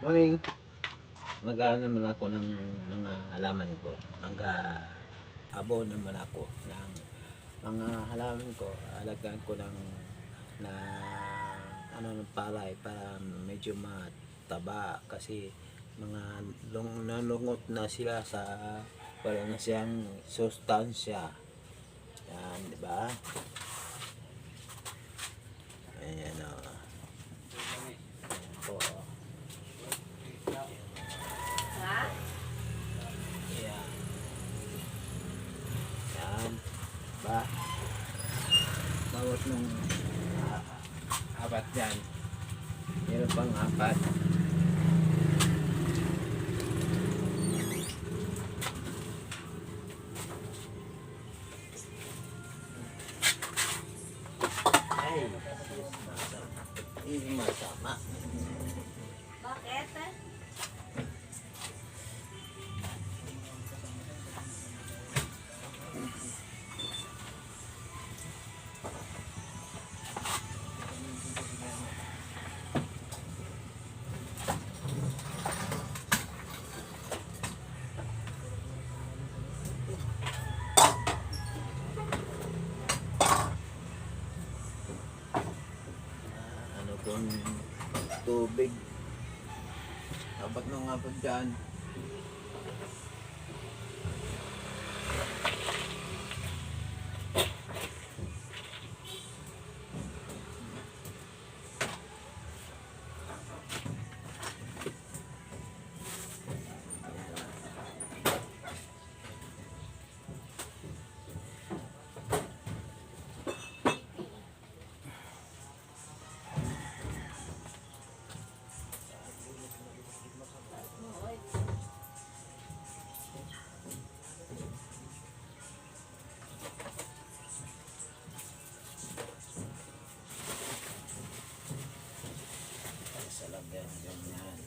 Morning. Nag-ano naman ako ng mga halaman ko. Nag-abo naman ako ng mga halaman ko. Alagaan ko na ano ng palay para medyo mataba kasi mga nalungot na sila sa wala na siyang sustansya. Yan, di ba? Ayan o. Ayan po. Ayan. Yan. Ba? Bawat nung apat dyan. Meron pang apat. Ay, masama. Bakit? Ano kung tubig. Dapat nung apat dyan. Sa lagyan ganyan.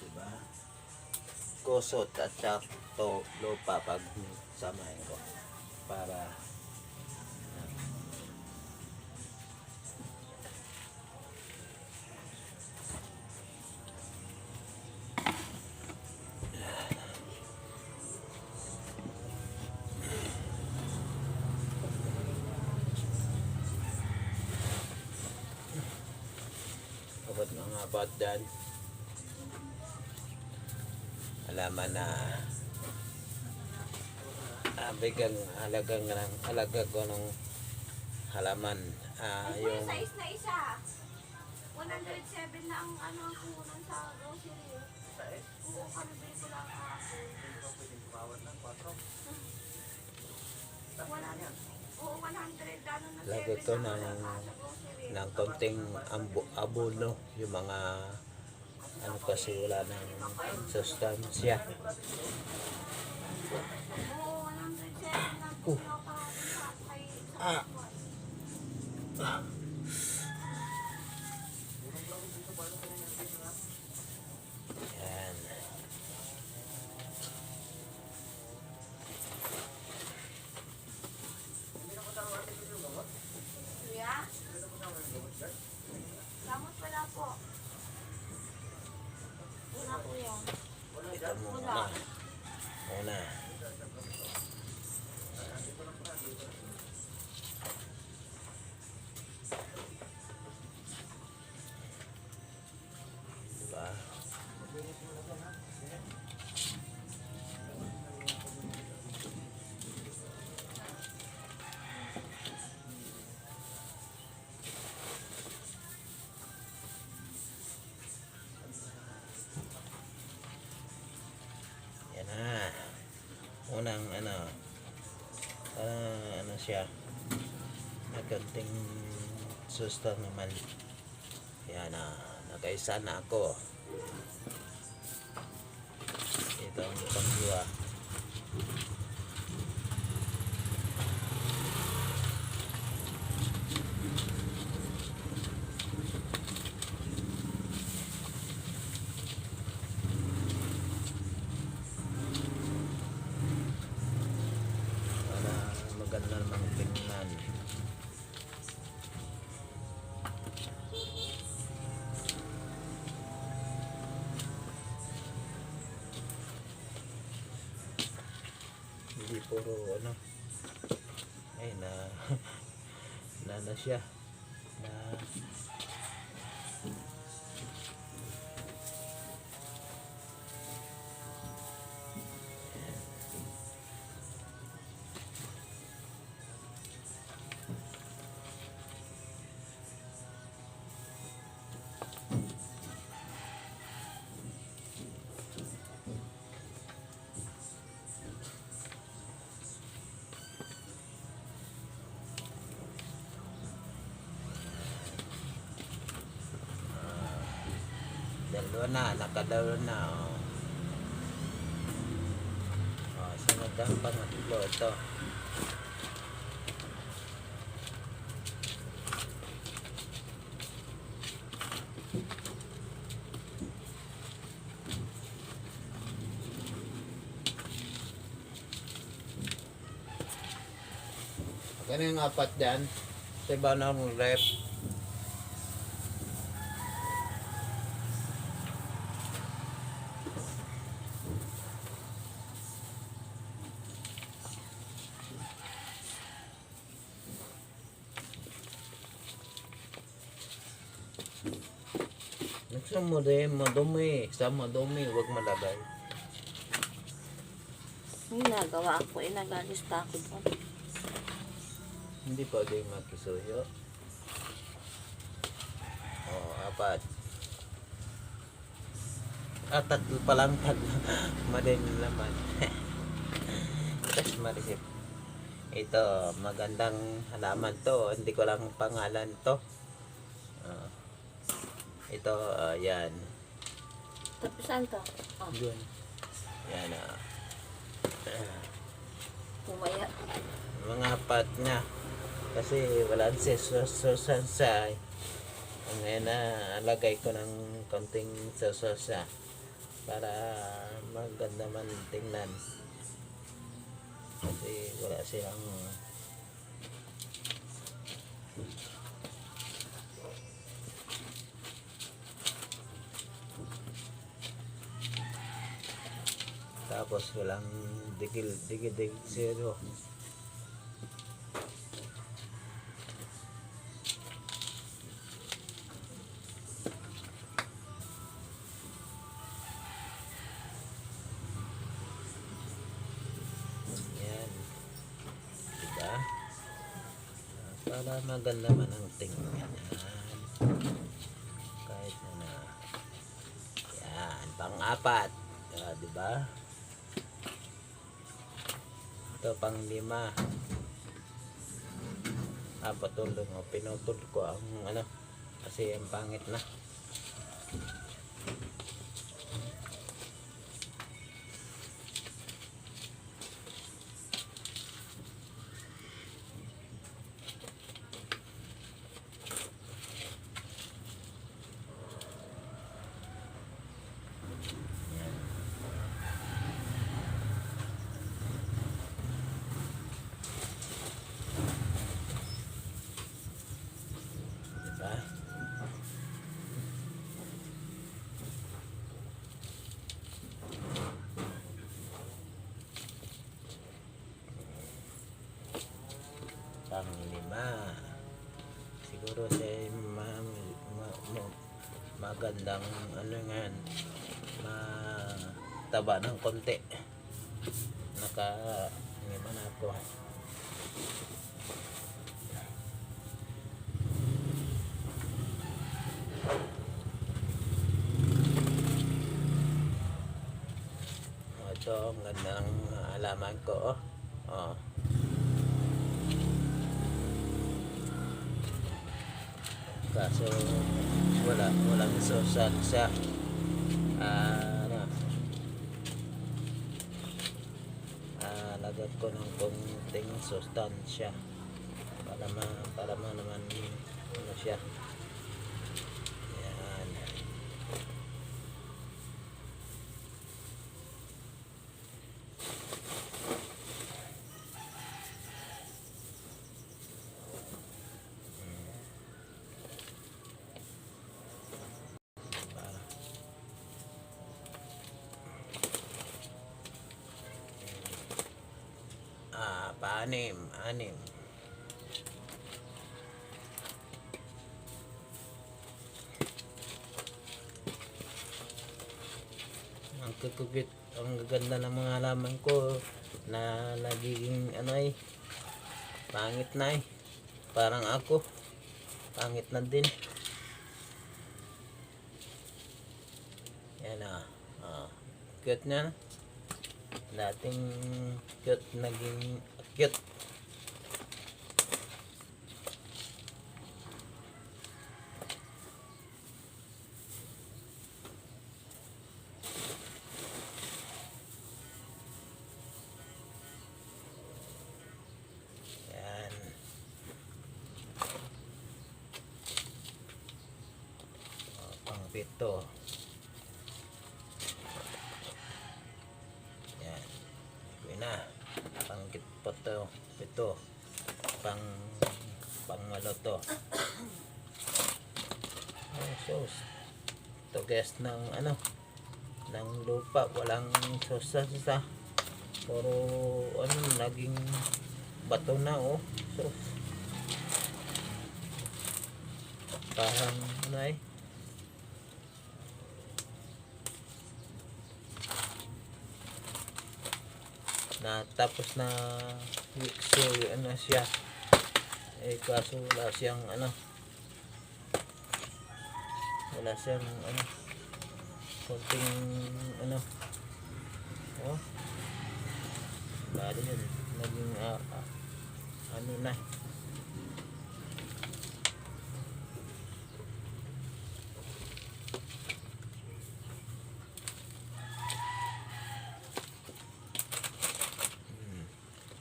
Diba? Kusot at sakto lupa pag samahin ko para abot mga apat dyan. Alaman na bigang halaga ko ng halaman yung Size na isa. 107 na ang ano ang kunan sa grocery. Oo, kami bili ko lang kahapon. Oo, 100 ano na lagay 7 ko na ng sa grocery. konting abono yung mga ano kasi wala ng sustansya. Oo, 107 na po kahapon sa kay Ah. Yan. Kuya? Gamot pala po. Una po yun. Ito muna. Muna. Diba? Yan na. Unang ano siya. Nagkanting suster naman. Yan na. Nakaisa na ako. Ito ang panghiwa. Para maganda namang tingnan. puro ano, ay na na siya na dalawa na, nakadalawa na. Sunod ang pangatlo ito. Ano yung apat dyan? Sa iba ng rep. Gusto mo rin, madumi. Sa madumi, huwag malagay. Yung nagawa ko, nagalista ko doon. Hindi pwede makisuyo. Apat. Tatlo pa lang, tatlo. Madali naman. Tapos marisip. Ito, magandang halaman to. Hindi ko lang pangalan to. Ito, yan. Tapos saan to? Yun. Yan, Pumaya. mga apat niya. Kasi wala sa ngayon na alagay ko ng konting sosa para maganda man tingnan. Kasi wala silang tapos walang digil zero. Yan, diba? Para maganda man ang tingnan. Yan, kahit na yan, pang-apat, diba? Ito pang-lima. Patulong o pinutol ko ang ano kasi ang pangit na. Pang-lima. Siguro siya magandang ano nga mataba ng konti. Lima na ako. Ito ang gandang alaman ko. Kaso walang social siya. Lagyan ko ng konting sustansya para naman ano siya. Yan. anim. Ang kukubit, ang gaganda ng mga halaman ko na nagiging ano ay pangit na eh. Parang ako, pangit na din. Yan cute na. Dating cute, naging cute. Yan. Pang pito. Yan. Ito na. Pang pito. Pang malo to. Sauce. Ito guys ng ng lupa. Walang sauce sa. Puro naging bato na sauce. Parang na tapos na so siya kaso wala siyang konting bali yun naging na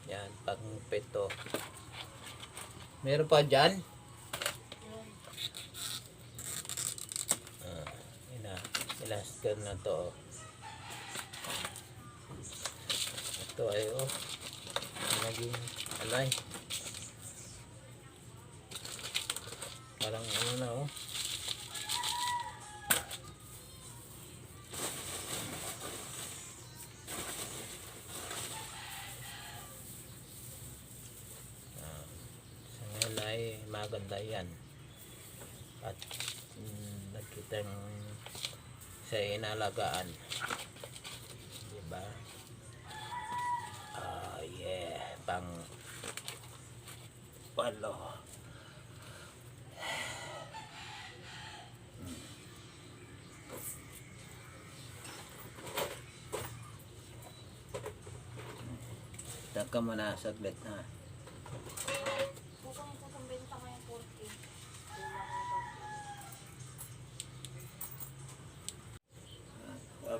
yan pang pito. Meron pa dyan? Ilaster na to. Ito ay naging alay. Parang na ay maganda yan at nakitang sa inalagaan, diba? Yeah, pang palo. Taka mo na saglit na.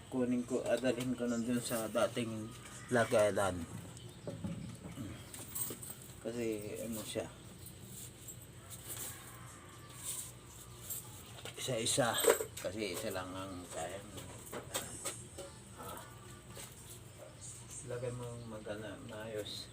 Kunin ko, adalhin ko nandun sa dating lagayan kasi siya isa-isa kasi isa lang ang kayang lagay mo magana maayos.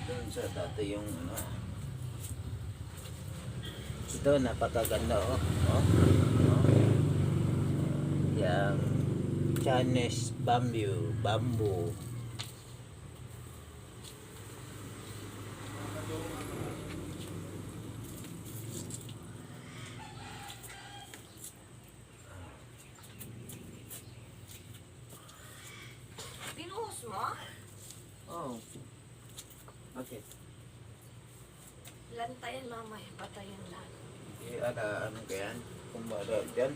Doon sa dati yung ito napakaganda yung Chinese bamboo Binuhos mo? okay. Lantayan mamaya, patayin lang. Ada kaya kung ada dyan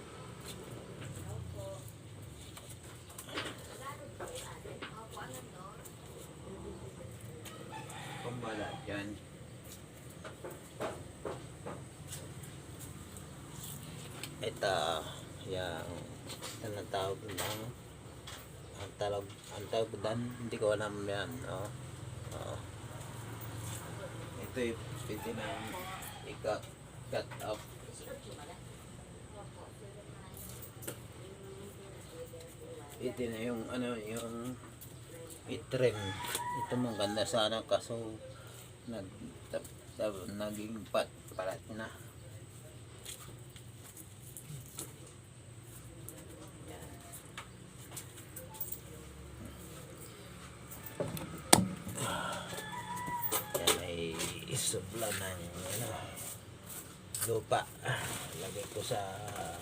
kumbala dyan ito yung tinatawag ng ang tawag dan, hindi ko alam yan. Ito yung pwede na i-cut off. Ito na yung yung i-trim. Ito maganda sana kaso naging palat na. Yan ay isubla ng lupa. Lagay ko sa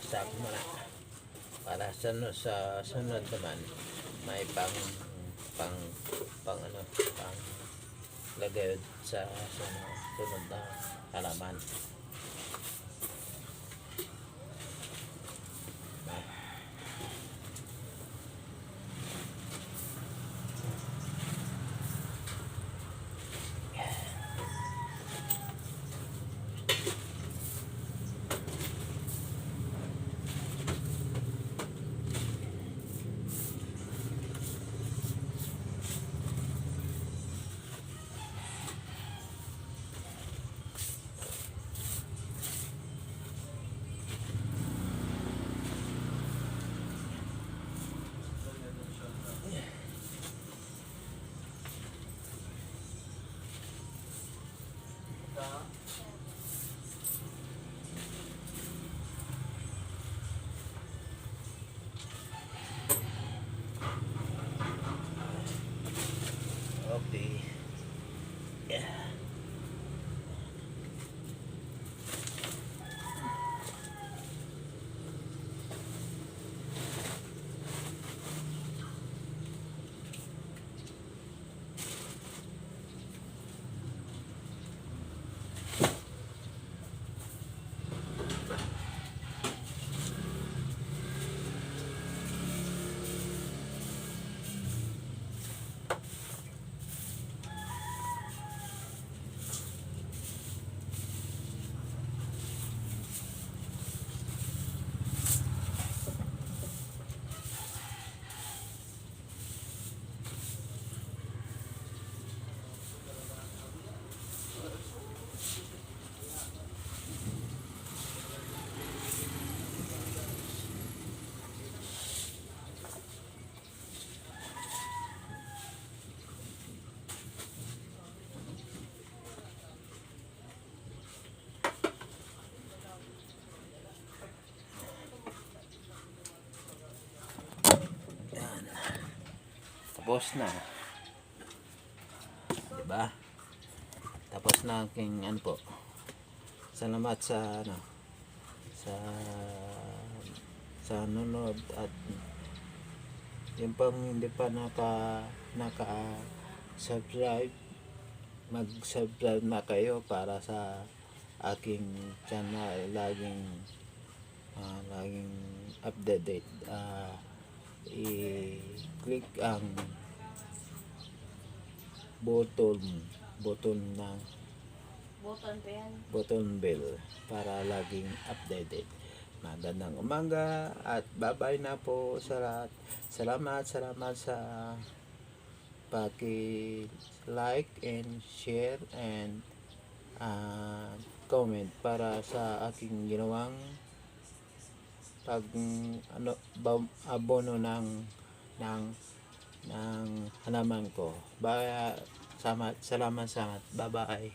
sako muna. Para sa sunod naman may pang lagay sa sunod na halaman. Okay. Yeah. Tapos na. Diba? Tapos na aking po. Salamat sa sa nunod at yung pang hindi pa naka-subscribe, mag-subscribe na kayo para sa aking channel laging updated. I-click ang button ng button bell para laging updated. Magandang umaga at bye-bye na po sa lahat. Salamat sa paki-like and share and comment para sa aking ginawang abono ng halaman ko. Salamat. Bye bye.